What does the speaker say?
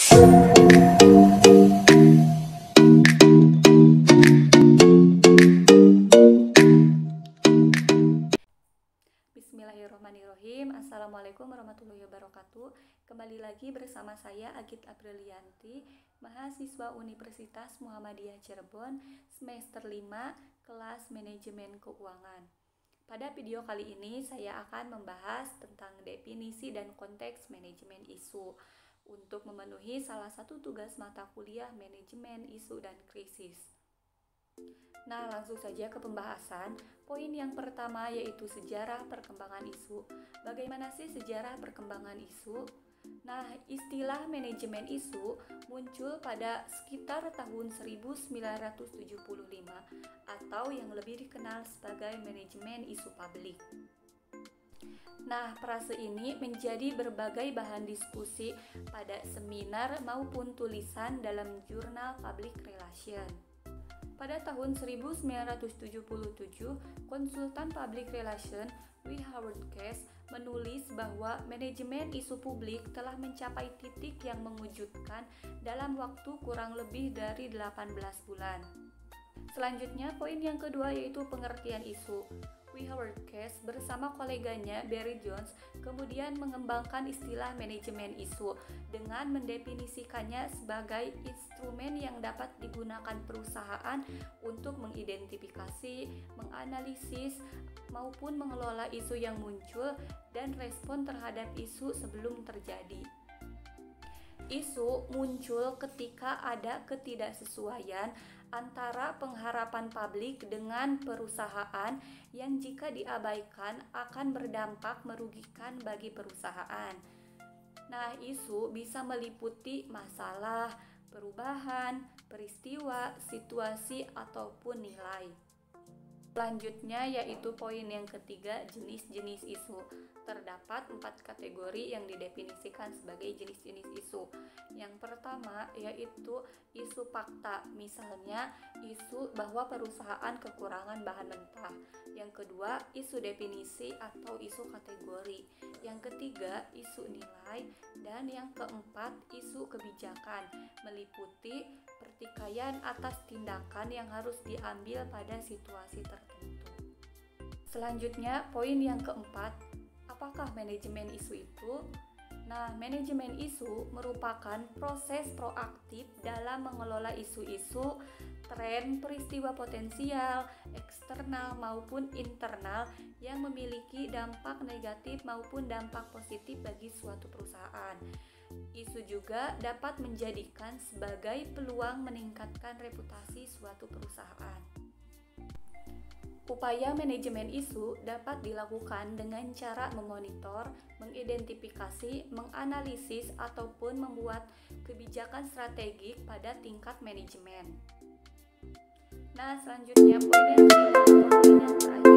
Bismillahirrahmanirrahim. Assalamualaikum warahmatullahi wabarakatuh. Kembali lagi bersama saya Agit Aprilianti, mahasiswa Universitas Muhammadiyah Cirebon, semester 5, kelas Manajemen Keuangan. Pada video kali ini saya akan membahas tentang definisi dan konteks manajemen isu untuk memenuhi salah satu tugas mata kuliah manajemen isu dan krisis. Nah, langsung saja ke pembahasan. Poin yang pertama yaitu sejarah perkembangan isu. Bagaimana sih sejarah perkembangan isu? Nah, istilah manajemen isu muncul pada sekitar tahun 1975 atau yang lebih dikenal sebagai manajemen isu publik. Nah, frase ini menjadi berbagai bahan diskusi pada seminar maupun tulisan dalam jurnal Public Relation. Pada tahun 1977, konsultan public relation W. Howard Case menulis bahwa manajemen isu publik telah mencapai titik yang mengejutkan dalam waktu kurang lebih dari 18 bulan. Selanjutnya, poin yang kedua yaitu pengertian isu. W. Howard Case bersama koleganya Barry Jones kemudian mengembangkan istilah manajemen isu dengan mendefinisikannya sebagai instrumen yang dapat digunakan perusahaan untuk mengidentifikasi, menganalisis, maupun mengelola isu yang muncul dan respon terhadap isu sebelum terjadi. Isu muncul ketika ada ketidaksesuaian antara pengharapan publik dengan perusahaan yang jika diabaikan akan berdampak merugikan bagi perusahaan. Nah, isu bisa meliputi masalah, perubahan, peristiwa, situasi, ataupun nilai. Selanjutnya yaitu poin yang ketiga, jenis-jenis isu. Terdapat 4 kategori yang didefinisikan sebagai jenis-jenis isu. Yang pertama yaitu isu fakta, misalnya isu bahwa perusahaan kekurangan bahan mentah. Yang kedua, isu definisi atau isu kategori. Yang ketiga, isu nilai. Dan yang keempat, isu kebijakan, meliputi pertikaian atas tindakan yang harus diambil pada situasi tertentu. Selanjutnya, poin yang keempat, apakah manajemen isu itu? Nah, manajemen isu merupakan proses proaktif dalam mengelola isu-isu, tren, peristiwa potensial, eksternal maupun internal yang memiliki dampak negatif maupun dampak positif bagi suatu perusahaan. Isu juga dapat menjadikan sebagai peluang meningkatkan reputasi suatu perusahaan. Upaya manajemen isu dapat dilakukan dengan cara memonitor, mengidentifikasi, menganalisis, ataupun membuat kebijakan strategik pada tingkat manajemen. Nah, selanjutnya poin yang terakhir